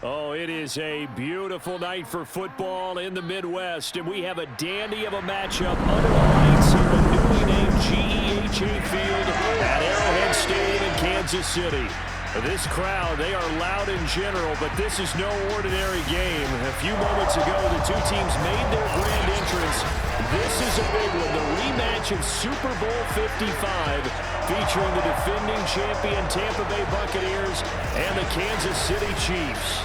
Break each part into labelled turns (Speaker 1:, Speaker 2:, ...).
Speaker 1: Oh, it is a beautiful night for football in the Midwest, and we have a dandy of a matchup under the lights in the newly named GEHA Field at Arrowhead Stadium in Kansas City. This crowd, they are loud in general, but this is no ordinary game. A few moments ago, the two teams made their grand entrance. This is a big one, the rematch of Super Bowl 55, featuring the defending champion Tampa Bay Buccaneers and the Kansas City Chiefs.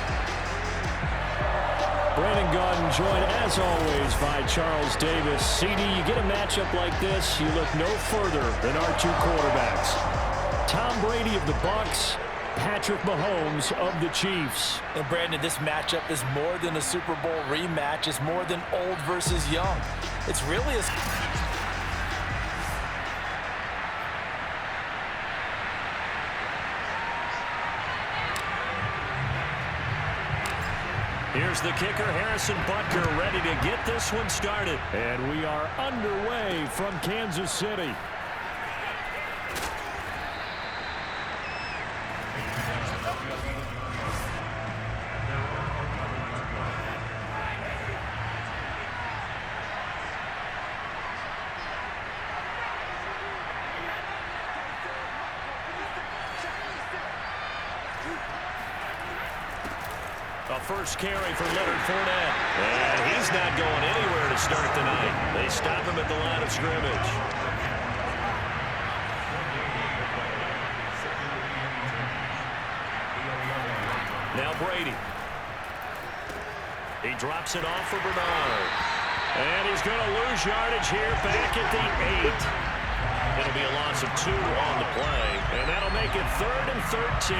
Speaker 1: Brandon Gaudin joined, as always, by Charles Davis. CD, you get a matchup like this, you look no further than our two quarterbacks. Tom Brady of the Bucs, Patrick Mahomes of the Chiefs.
Speaker 2: And Brandon, this matchup is more than a Super Bowl rematch. It's more than old versus young. It's really a...
Speaker 1: Here's the kicker, Harrison Butker, ready to get this one started. And we are underway from Kansas City. A first carry for Leonard Fournette. And he's not going anywhere to start the night. They stop him at the line of scrimmage. Now Brady. He drops it off for Bernard. And he's going to lose yardage here back at the 8. It'll be a loss of 2 on the play, and that'll make it 3rd and 13.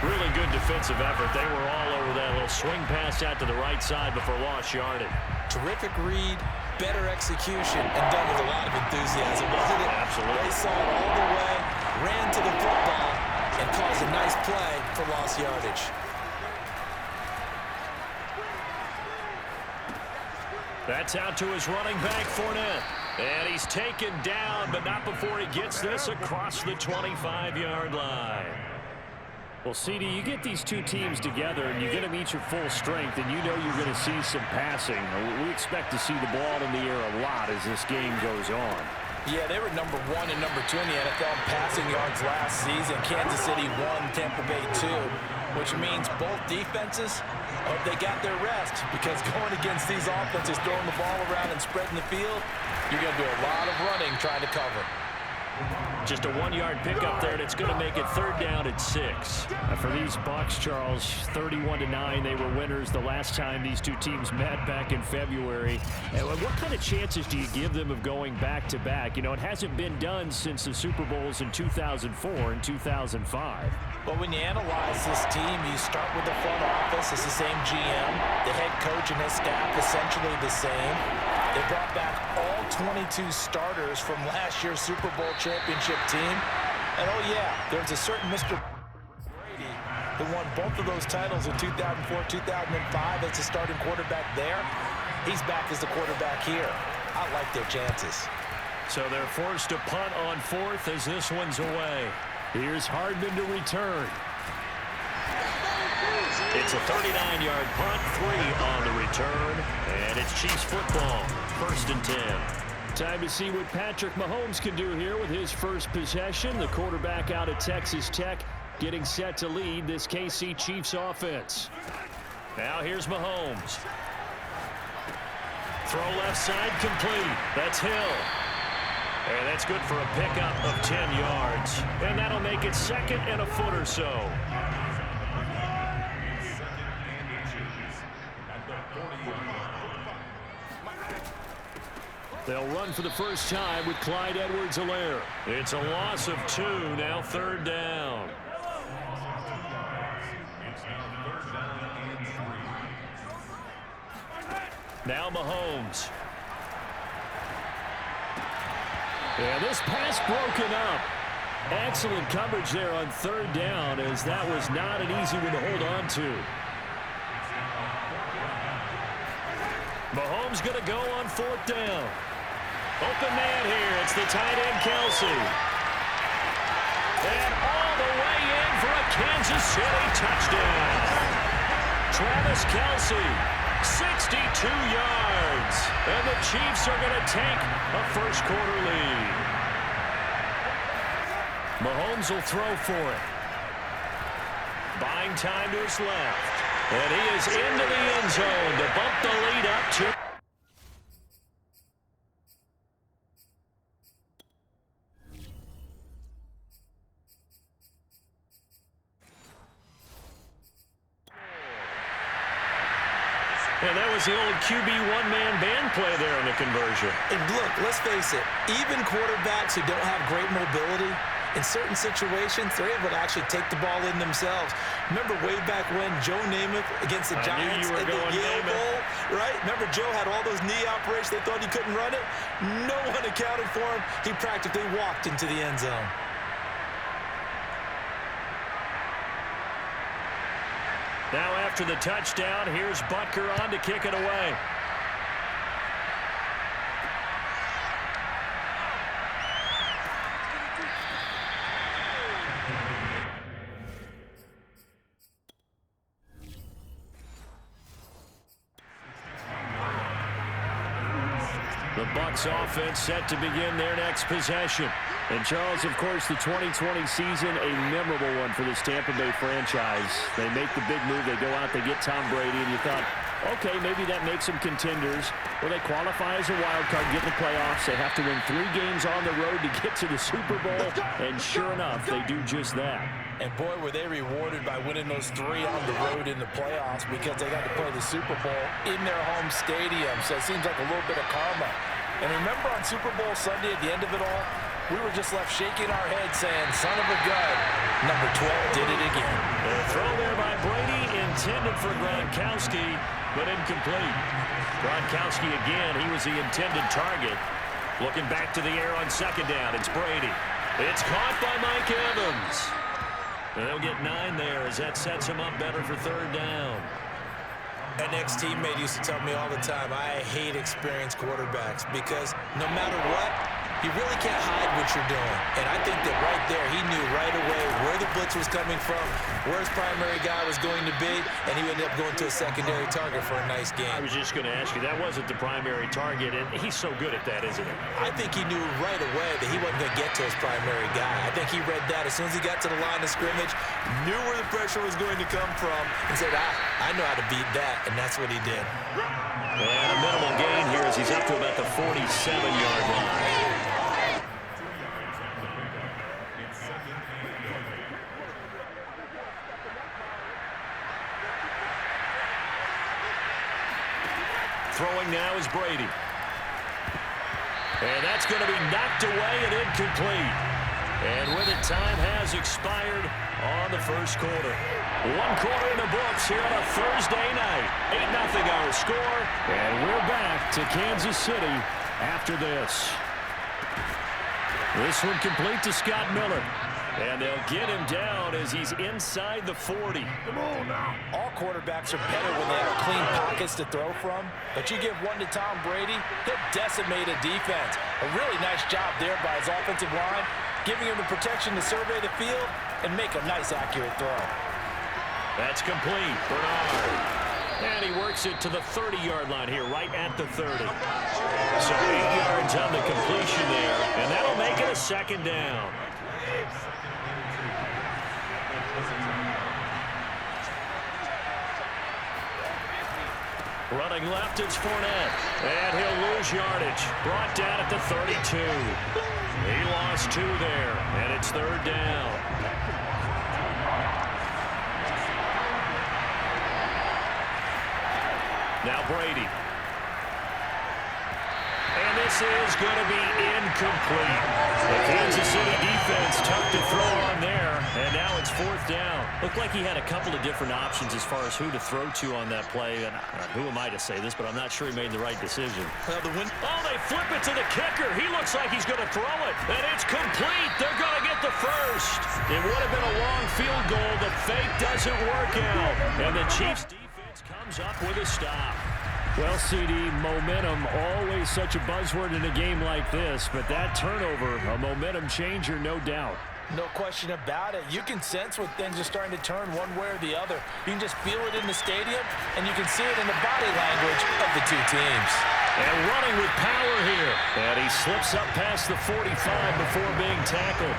Speaker 1: Really good defensive effort. They were all over that little swing pass out to the right side before lost yardage.
Speaker 2: Terrific read, better execution, and done with a lot of enthusiasm, wasn't it?
Speaker 1: Absolutely.
Speaker 2: They saw it all the way, ran to the football, and caused a nice play for lost yardage.
Speaker 1: That's out to his running back, Fournette. And he's taken down, but not before he gets this across the 25-yard line. Well, CD, you get these two teams together, and you get them each at full strength, and you know you're going to see some passing. We expect to see the ball in the air a lot as this game goes on.
Speaker 2: Yeah, they were number 1 and number 2 in the NFL in passing yards last season. Kansas City 1, Tampa Bay 2, which means both defenses, they got their rest, because going against these offenses, throwing the ball around and spreading the field, you're going to do a lot of running trying to cover.
Speaker 1: Just a 1-yard pickup there, and it's going to make it 3rd down at 6. For these Bucs, Charles, 31-9, they were winners the last time these two teams met back in February. And what kind of chances do you give them of going back-to-back? You know, it hasn't been done since the Super Bowls in 2004 and 2005.
Speaker 2: Well, when you analyze this team, you start with the front office. It's the same GM. The head coach and his staff essentially the same. They brought back all 22 starters from last year's Super Bowl championship team. And, oh, yeah, there's a certain Mr. Brady who won both of those titles in 2004, 2005 as the starting quarterback there. He's back as the quarterback here. I like their chances.
Speaker 1: So they're forced to punt on 4th as this one's away. Here's Hardman to return. It's a 39-yard punt, 3 on the return, and it's Chiefs football, 1st and 10. Time to see what Patrick Mahomes can do here with his first possession. The quarterback out of Texas Tech getting set to lead this KC Chiefs offense. Now here's Mahomes. Throw left side complete. That's Hill. And that's good for a pickup of 10 yards. And that'll make it 2nd and a foot or so. They'll run for the first time with Clyde Edwards-Helaire. It's a loss of 2, now 3rd down. Now Mahomes. And this pass broken up. Excellent coverage there on 3rd down, as that was not an easy one to hold on to. Mahomes going to go on 4th down. Open man here. It's the tight end, Kelsey. And all the way in for a Kansas City touchdown. Travis Kelce, 62 yards. And the Chiefs are going to take a first-quarter lead. Mahomes will throw for it. Buying time to his left. And he is into the end zone to bump the lead up to... And that was the old QB one-man band play there on the conversion.
Speaker 2: And look, let's face it, even quarterbacks who don't have great mobility, in certain situations, they're able to actually take the ball in themselves. Remember way back when Joe Namath against the Giants at the Yale Bowl, right? Remember Joe had all those knee operations. They thought he couldn't run it. No one accounted for him. He practically walked into the end zone.
Speaker 1: Now after the touchdown, here's Butker on to kick it away. The Bucs offense set to begin their next possession. And Charles, of course, the 2020 season, a memorable one for this Tampa Bay franchise. They make the big move. They go out, they get Tom Brady, and you thought, okay, maybe that makes them contenders. Well, they qualify as a wild card, get in the playoffs. They have to win 3 games on the road to get to the Super Bowl. And sure enough, they do just that.
Speaker 2: And boy, were they rewarded by winning those 3 on the road in the playoffs because they got to play the Super Bowl in their home stadium. So it seems like a little bit of karma. And remember on Super Bowl Sunday at the end of it all, we were just left shaking our heads saying, son of a gun, number 12 did it again.
Speaker 1: A throw there by Brady, intended for Gronkowski, but incomplete. Gronkowski again, he was the intended target. Looking back to the air on second down, it's Brady. It's caught by Mike Evans. And they'll get 9 there as that sets him up better for third down.
Speaker 2: An ex-teammate used to tell me all the time, I hate experienced quarterbacks because no matter what, you really can't hide what you're doing. And I think that right there, he knew right away where the blitz was coming from, where his primary guy was going to be, and he ended up going to a secondary target for a nice game.
Speaker 1: I was just going to ask you, that wasn't the primary target, and he's so good at that, isn't he?
Speaker 2: I think he knew right away that he wasn't going to get to his primary guy. I think he read that as soon as he got to the line of scrimmage, knew where the pressure was going to come from, and said, I know how to beat that, and that's what he did.
Speaker 1: And a minimal gain here as he's up to about the 47-yard line. Throwing now is Brady. And that's going to be knocked away and incomplete. And with it, time has expired on the first quarter. 1 quarter in the books here on a Thursday night. 8-0 our score. And we're back to Kansas City after this. This one complete to Scott Miller. And they'll get him down as he's inside the 40.
Speaker 2: Come on now. All quarterbacks are better when they have clean pockets to throw from. But you give one to Tom Brady, he'll decimate a defense. A really nice job there by his offensive line, giving him the protection to survey the field and make a nice, accurate throw.
Speaker 1: That's complete. Bernard. And he works it to the 30-yard line here, right at the 30. So 8 yards on the completion there, and that'll make it a second down. Running left, it's Fournette. And he'll lose yardage. Brought down at the 32. He lost 2 there, and it's third down. Now Brady. And this is going to be incomplete. The Kansas City defense tough to throw on there, and now it's fourth down. Looked like he had a couple of different options as far as who to throw to on that play. And who am I to say this, but I'm not sure he made the right decision.
Speaker 2: Well,
Speaker 1: oh, they flip it to the kicker. He looks like he's going to throw it, and it's complete. They're going to get the first. It would have been a long field goal. The fake doesn't work out, and the Chiefs defense comes up with a stop. Well, CD, momentum, always such a buzzword in a game like this, but that turnover, a momentum changer, no doubt.
Speaker 2: No question about it. You can sense when things are starting to turn one way or the other. You can just feel it in the stadium, and you can see it in the body language of the two teams.
Speaker 1: And running with power here. And he slips up past the 45 before being tackled.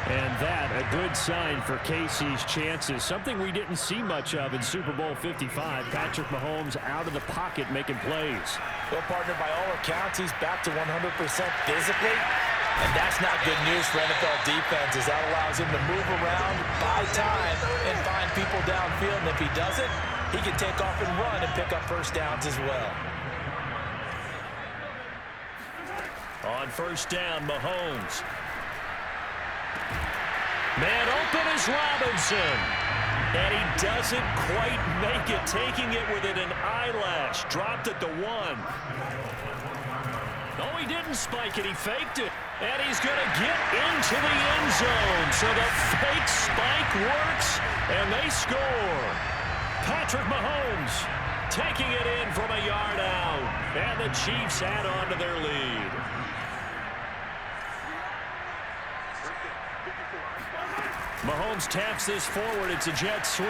Speaker 1: And that, a good sign for KC's chances. Something we didn't see much of in Super Bowl 55. Patrick Mahomes out of the pocket making plays.
Speaker 2: Well, partner, by all accounts, he's back to 100% physically. And that's not good news for NFL defenses. That allows him to move around, buy time, and find people downfield. And if he doesn't, he can take off and run and pick up first downs as well.
Speaker 1: On first down, Mahomes. Man open is Robinson. And he doesn't quite make it, taking it within an eyelash. Dropped at the 1. No, he didn't spike it. He faked it. And he's going to get into the end zone. So the fake spike works, and they score. Patrick Mahomes taking it in from a yard out. And the Chiefs add on to their lead. Mahomes taps this forward. It's a jet sweep.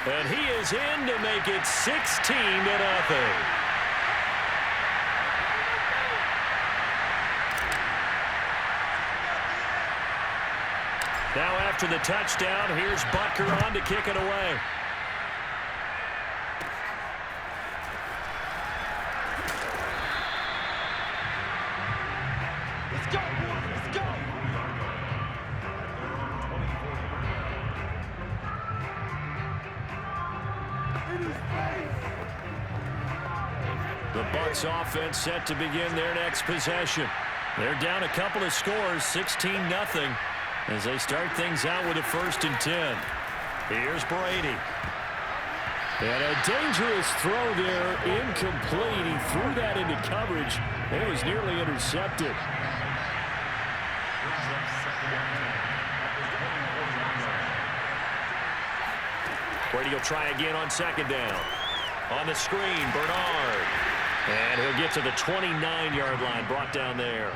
Speaker 1: And he is in to make it 16-0. Now after the touchdown, here's Butker on to kick it away.
Speaker 3: Let's go, boys. Let's go.
Speaker 1: The Bucs offense set to begin their next possession. They're down a couple of scores, 16-0, as they start things out with a 1st and 10. Here's Brady. And a dangerous throw there, incomplete. He threw that into coverage. It was nearly intercepted. Brady will try again on 2nd down. On the screen, Bernard. And he'll get to the 29-yard line, brought down there.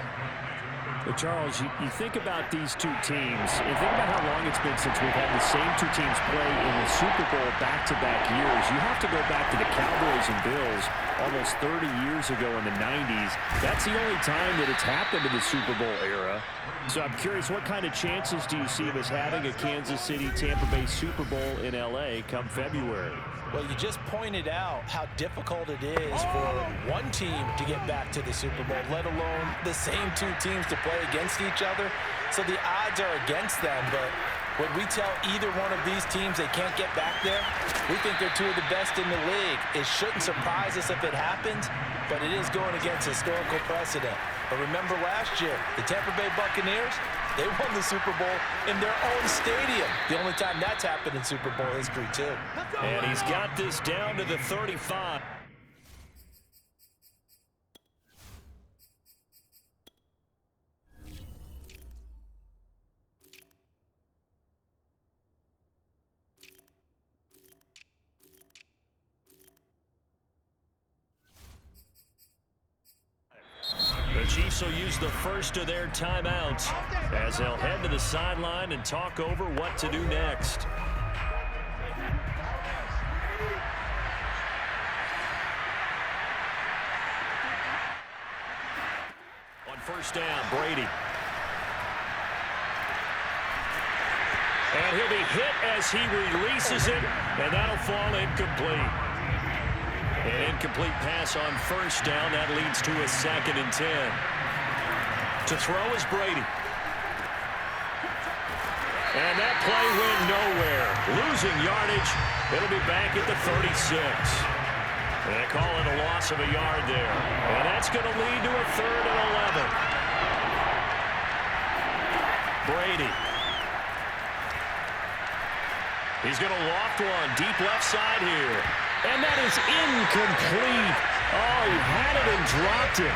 Speaker 1: But Charles, you think about these two teams, and think about how long it's been since we've had the same two teams play in the Super Bowl back-to-back years. You have to go back to the Cowboys and Bills almost 30 years ago in the 90s. That's the only time that it's happened in the Super Bowl era. So I'm curious, what kind of chances do you see of us having a Kansas City-Tampa Bay Super Bowl in L.A. come February?
Speaker 2: Well, you just pointed out how difficult it is for one team to get back to the Super Bowl, let alone the same two teams to play against each other. So the odds are against them, but when we tell either one of these teams they can't get back there, we think they're two of the best in the league. It shouldn't surprise us if it happens, but it is going against historical precedent. But remember last year, the Tampa Bay Buccaneers, they won the Super Bowl in their own stadium. The only time that's happened in Super Bowl history, too.
Speaker 1: And he's got this down to the 35. The Chiefs will use the first of their timeouts as they'll head to the sideline and talk over what to do next. On first down, Brady. And he'll be hit as he releases it, and that'll fall incomplete. An incomplete pass on first down. That leads to a 2nd and 10. To throw is Brady. And that play went nowhere. Losing yardage. It'll be back at the 36. And they call it a loss of a yard there. And that's going to lead to a 3rd and 11. Brady. He's going to loft one. Deep left side here. And that is incomplete. Oh, he had it and dropped it.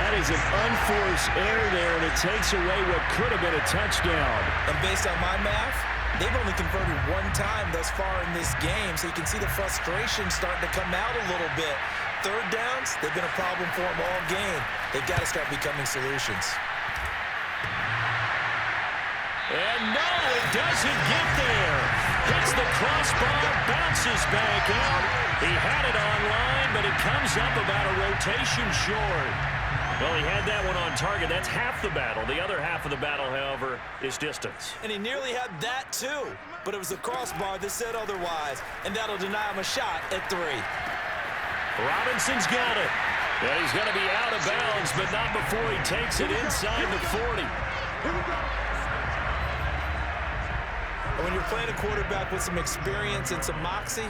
Speaker 1: That is an unforced error there, and it takes away what could have been a touchdown.
Speaker 2: And based on my math, they've only converted one time thus far in this game, so you can see the frustration starting to come out a little bit. 3rd downs, they've been a problem for them all game. They've got to start becoming solutions.
Speaker 1: doesn't get there. Hits the crossbar, bounces back out. He had it online, but it comes up about a rotation short. Well, he had that one on target. That's half the battle. The other half of the battle, however, is distance.
Speaker 2: And he nearly had that, too. But it was the crossbar that said otherwise, and that'll deny him a shot at 3.
Speaker 1: Robinson's got it. Yeah, he's going to be out of bounds, but not before he takes it inside the 40.
Speaker 2: And when you're playing a quarterback with some experience and some moxie,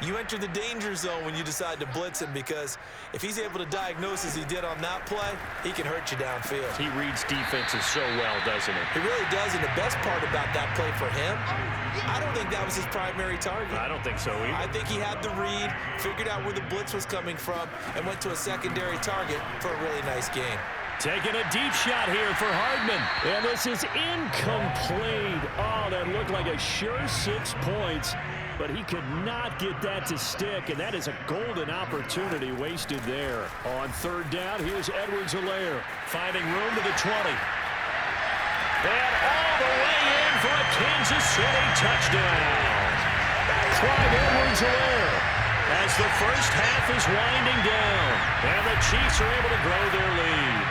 Speaker 2: you enter the danger zone when you decide to blitz him, because if he's able to diagnose as he did on that play, he can hurt you downfield.
Speaker 1: He reads defenses so well, doesn't he?
Speaker 2: He really does, and the best part about that play for him, I don't think that was his primary target.
Speaker 1: I don't think so either.
Speaker 2: I think he had the read, figured out where the blitz was coming from, and went to a secondary target for a really nice game.
Speaker 1: Taking a deep shot here for Hardman. And this is incomplete. Oh, that looked like a sure 6 points. But he could not get that to stick, and that is a golden opportunity wasted there. On 3rd down, here's Edwards-Helaire finding room to the 20. And all the way in for a Kansas City touchdown. Clyde Edwards-Helaire as the first half is winding down, and the Chiefs are able to grow their lead.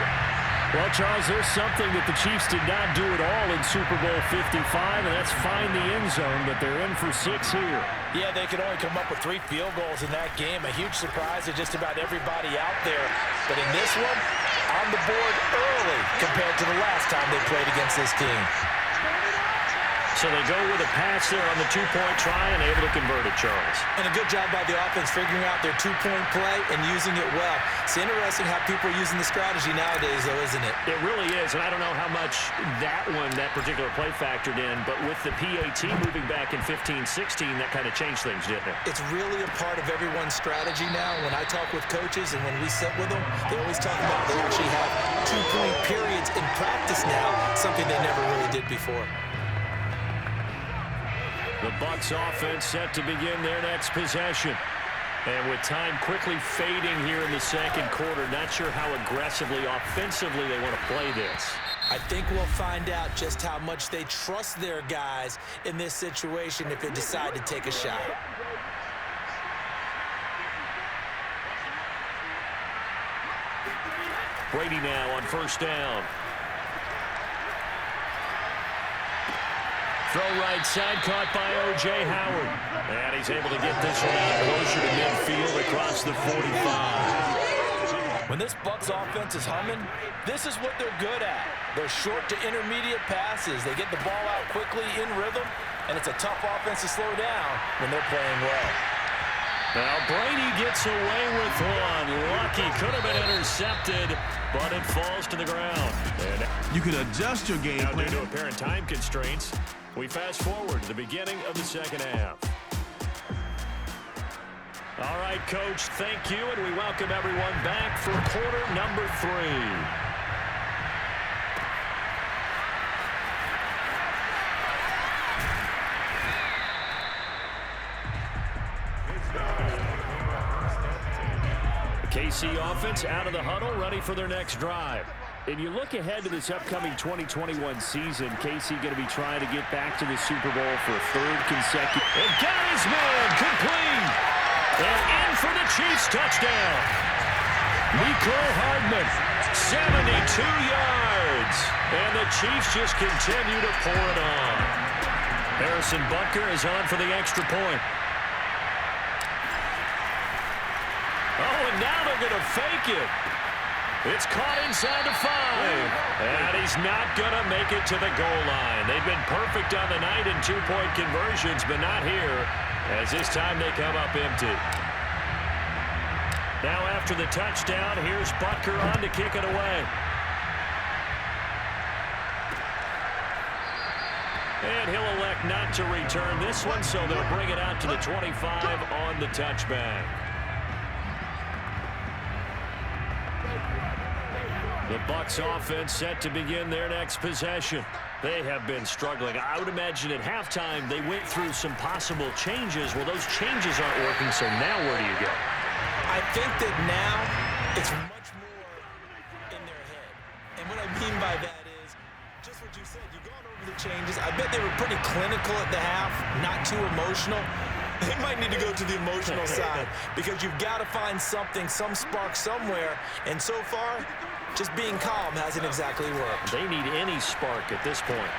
Speaker 1: Well, Charles, there's something that the Chiefs did not do at all in Super Bowl 55, and that's find the end zone, but they're in for 6 here.
Speaker 2: Yeah, they could only come up with 3 field goals in that game. A huge surprise to just about everybody out there. But in this one, on the board early compared to the last time they played against this team.
Speaker 1: So they go with a pass there on the 2-point try and able to convert it, Charles.
Speaker 2: And a good job by the offense figuring out their 2-point play and using it well. It's interesting how people are using the strategy nowadays, though, isn't it?
Speaker 1: It really is, and I don't know how much that particular play factored in, but with the PAT moving back in 15-16, that kind of changed things, didn't it?
Speaker 2: It's really a part of everyone's strategy now. When I talk with coaches and when we sit with them, they always talk about they actually have 2-point periods in practice now, something they never really did before.
Speaker 1: The Bucs offense set to begin their next possession. And with time quickly fading here in the second quarter, not sure how aggressively, offensively they want to play this.
Speaker 2: I think we'll find out just how much they trust their guys in this situation if they decide to take a shot.
Speaker 1: Brady now on 1st down. Throw right side, caught by O.J. Howard. And he's able to get this one out closer to midfield across the 45.
Speaker 2: When this Bucs offense is humming, this is what they're good at. They're short to intermediate passes. They get the ball out quickly in rhythm, and it's a tough offense to slow down when they're playing well.
Speaker 1: Now Brady gets away with one. Lucky, could have been intercepted, but it falls to the ground. And
Speaker 4: you can adjust your game plan.
Speaker 1: Due to apparent time constraints, we fast forward to the beginning of the second half. All right, Coach, thank you, and we welcome everyone back for quarter number 3. KC offense out of the huddle, ready for their next drive. And you look ahead to this upcoming 2021 season, KC going to be trying to get back to the Super Bowl for a 3rd consecutive. And got his man complete. And in for the Chiefs touchdown. Mecole Hardman, 72 yards. And the Chiefs just continue to pour it on. Harrison Butker is on for the extra point. Oh, and now they're going to fake it. It's caught inside the 5. And he's not going to make it to the goal line. They've been perfect on the night in 2-point conversions, but not here, as this time they come up empty. Now after the touchdown, here's Butker on to kick it away. And he'll elect not to return this one, so they'll bring it out to the 25 on the touchback. The Bucs offense set to begin their next possession. They have been struggling. I would imagine at halftime they went through some possible changes. Well, those changes aren't working, so now where do you go?
Speaker 2: I think that now it's much more in their head. And what I mean by that is just what you said. You've gone over the changes. I bet they were pretty clinical at the half, not too emotional. They might need to go to the emotional side because you've got to find something, some spark somewhere. And so far, just being calm hasn't exactly worked.
Speaker 1: They need any spark at this point.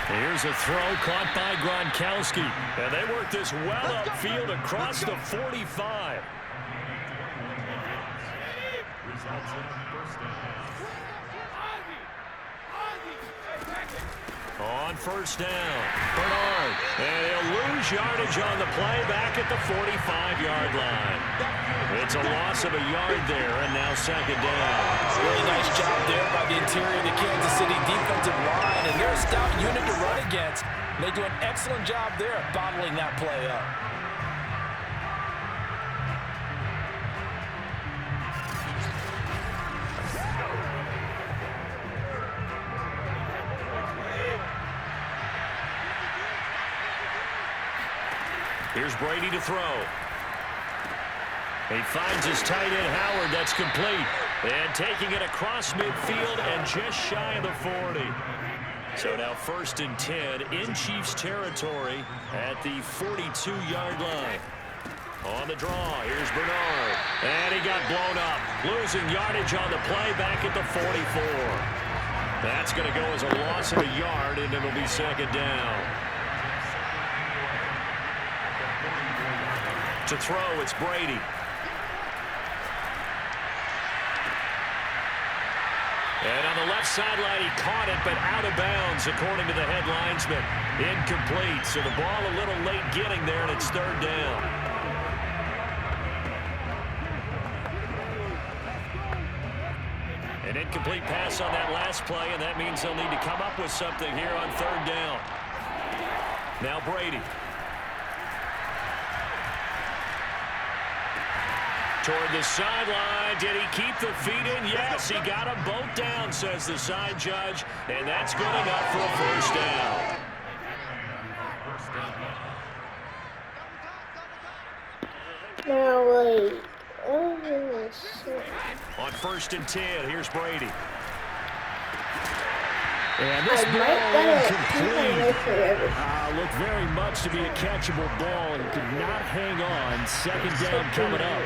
Speaker 1: Here's a throw caught by Gronkowski. And they work this well upfield across the 45. On first down, Bernard. And he'll lose yardage on the play back at the 45-yard line. It's a loss of a yard there, and now second down.
Speaker 2: Really nice job there by the interior of the Kansas City defensive line, and they're a stout unit to run against. They do an excellent job there at bottling that play up.
Speaker 1: Here's Brady to throw. He finds his tight end, Howard. That's complete. And taking it across midfield and just shy of the 40. So now 1st and 10 in Chiefs territory at the 42-yard line. On the draw, here's Bernard. And he got blown up. Losing yardage on the play back at the 44. That's going to go as a loss of a yard, and it'll be second down. To throw, it's Brady. And on the left sideline, he caught it, but out of bounds, according to the head linesman. Incomplete, so the ball a little late getting there, and it's third down. An incomplete pass on that last play, and that means they'll need to come up with something here on third down. Now Brady. Toward the sideline. Did he keep the feet in? Yes, he got them both down, says the side judge. And that's good enough for a first down.
Speaker 5: Now, wait. Oh, shit.
Speaker 1: On 1st and 10, here's Brady. And this ball incomplete. Looked very much to be a catchable ball and could not hang on. Second down coming up.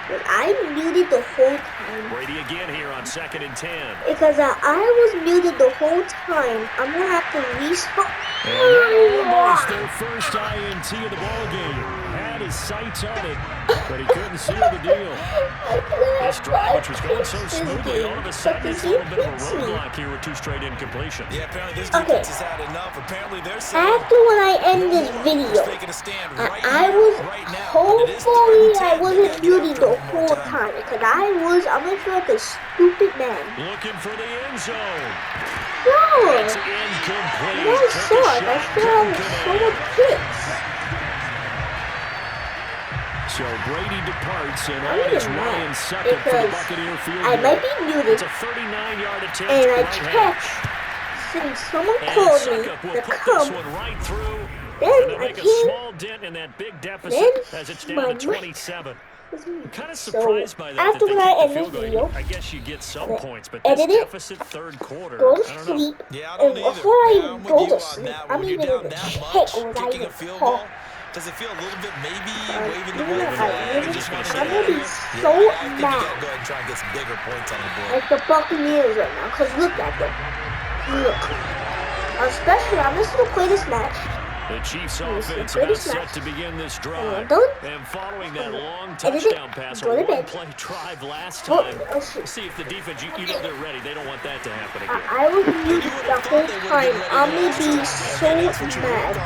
Speaker 5: But I muted the whole time.
Speaker 1: Brady again here on 2nd and 10.
Speaker 5: Because I was muted the whole time. I'm going to have to restart.
Speaker 1: And that almost their first INT of the ball game. Had his sights on it, but he couldn't seal the deal. This drive, which was going so smoothly, all of a sudden it's a little bit of a roadblock here with 2 straight incompletions.
Speaker 2: Yeah, apparently this defense has had enough. Apparently they're saying
Speaker 5: after when I end this video, hopefully I wasn't muted the whole time. Because I'm going to feel like a stupid man.
Speaker 1: Looking for the end zone.
Speaker 5: No!
Speaker 1: It's incomplete.
Speaker 5: That sucks. I still have so much kicks.
Speaker 1: So Brady departs, and that is Ryan second for the Buccaneer field goal.
Speaker 5: I might be muted.
Speaker 1: It's a 39-yard attempt.
Speaker 5: And I checked. Since someone called me to come,
Speaker 1: right through,
Speaker 5: then I
Speaker 1: make a small dent in that big deficit as it's down to 27. I'm kind of surprised by that.
Speaker 5: After when I end this video,
Speaker 1: I guess you get some points, but this deficit third quarter.
Speaker 5: Go to sleep, and before I go to sleep, I'm even going to check what I even call.
Speaker 2: Does it feel a little bit maybe waving the ball?
Speaker 5: I'm going to be so mad.
Speaker 2: Go ahead and try and get some bigger points on the board.
Speaker 5: Like the Buccaneers right now, because look at them. Look. Especially, I'm just going to play this match.
Speaker 1: The Chiefs offense about set to begin this drive. And following that long touchdown pass, a one-play drive last time. See if the defense, you know they're ready. They don't want that to happen again.
Speaker 5: I was muted the whole time. I'm going to be so mad.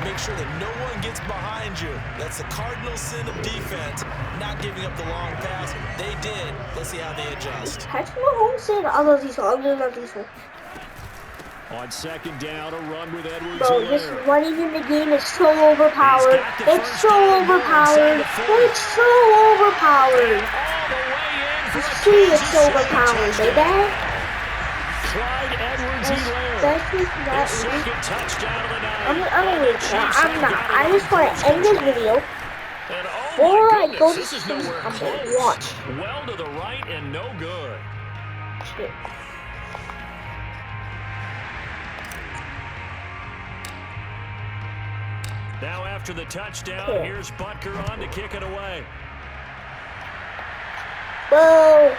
Speaker 2: Make sure that no one gets behind you. That's the cardinal sin of defense, not giving up the long pass. They did. Let's see how they adjust.
Speaker 5: Patrick Mahomes said, I love these ones. I love these ones.
Speaker 1: On second down, a run with Edwards.
Speaker 5: Bro, this running in the game is so overpowered. It's so overpowered. It's so overpowered. You see, it's overpowered, baby.
Speaker 1: Clyde Edwards-Helaire. Second touchdown of the night.
Speaker 5: I'm not. I just want to end this video. Before I go to sleep, I'm going to watch.
Speaker 1: Well to the right and no good.
Speaker 5: Shit.
Speaker 1: Now after the touchdown,
Speaker 5: Okay.
Speaker 1: here's Butker on to kick it away.
Speaker 5: Well,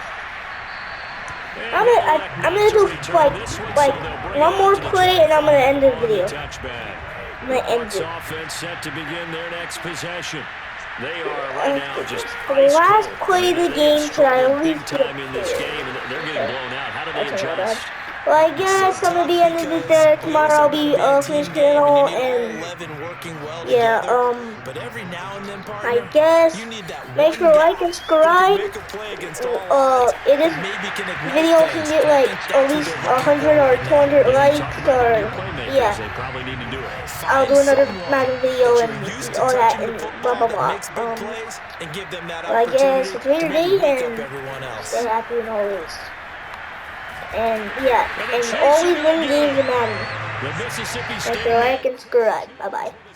Speaker 1: And
Speaker 5: I'm
Speaker 1: they'll
Speaker 5: gonna
Speaker 1: elect
Speaker 5: I'm
Speaker 1: not
Speaker 5: gonna
Speaker 1: to
Speaker 5: do
Speaker 1: return this one, so they'll bring
Speaker 5: one
Speaker 1: it
Speaker 5: more
Speaker 1: out to the
Speaker 5: play and I'm gonna end the
Speaker 1: 25 on
Speaker 5: video.
Speaker 1: touchback.
Speaker 5: I'm gonna end
Speaker 1: Bucks
Speaker 5: it.
Speaker 1: offense set to begin their next possession. They are right now just
Speaker 5: For the
Speaker 1: ice
Speaker 5: last
Speaker 1: cold.
Speaker 5: play of the
Speaker 1: They have
Speaker 5: game, should I
Speaker 1: struggled
Speaker 5: at
Speaker 1: big
Speaker 5: least get a
Speaker 1: time in this
Speaker 5: play?
Speaker 1: game, and they're getting blown out. How do they
Speaker 5: That's not bad.
Speaker 1: adjust?
Speaker 5: Well, I guess I'm gonna be ending it there. Tomorrow I'll be finishing it all, and yeah, I guess make sure to like and subscribe. It is video can get like at least 100 or 200 likes, or yeah,
Speaker 1: They probably need to do it.
Speaker 5: I'll do another Madden video and all that and blah blah blah. But I guess it's your day and stay happy and always. And yeah, and always win games in Madden.
Speaker 1: The Mississippi
Speaker 5: Make
Speaker 1: State
Speaker 5: sure to like and subscribe. Bye bye.